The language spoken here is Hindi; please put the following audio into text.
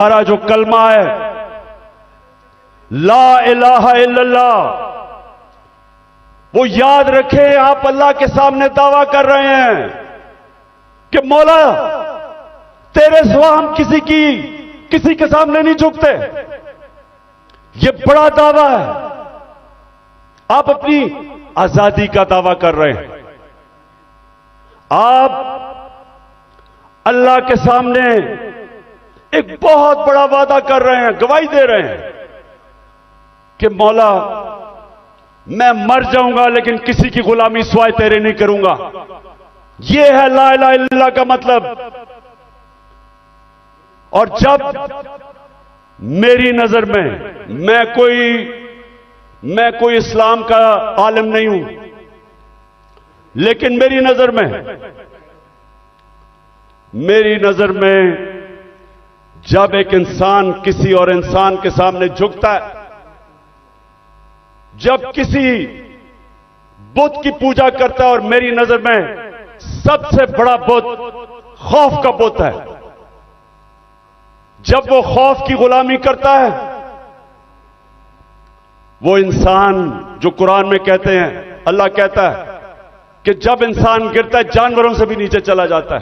हमारा जो कलमा है ला इलाहा इल्लल्लाह, वो याद रखें। आप अल्लाह के सामने दावा कर रहे हैं कि मौला तेरे सिवा हम किसी के सामने नहीं झुकते। ये बड़ा दावा है। आप अपनी आजादी का दावा कर रहे हैं। आप अल्लाह के सामने एक बहुत बड़ा वादा कर रहे हैं, गवाही दे रहे हैं कि मौला मैं मर जाऊंगा लेकिन किसी की गुलामी सिवाय तेरे नहीं करूंगा। यह है ला इलाहा इल्लल्लाह का मतलब। और जब मेरी नजर में मैं कोई इस्लाम का आलिम नहीं हूं, लेकिन मेरी नजर में जब एक इंसान किसी और इंसान के सामने झुकता है, जब किसी बुत की पूजा करता है, और मेरी नजर में सबसे बड़ा बुत खौफ का बुत है, जब वो खौफ की गुलामी करता है, वो इंसान जो कुरान में कहते हैं, अल्लाह कहता है कि जब इंसान गिरता है जानवरों से भी नीचे चला जाता है।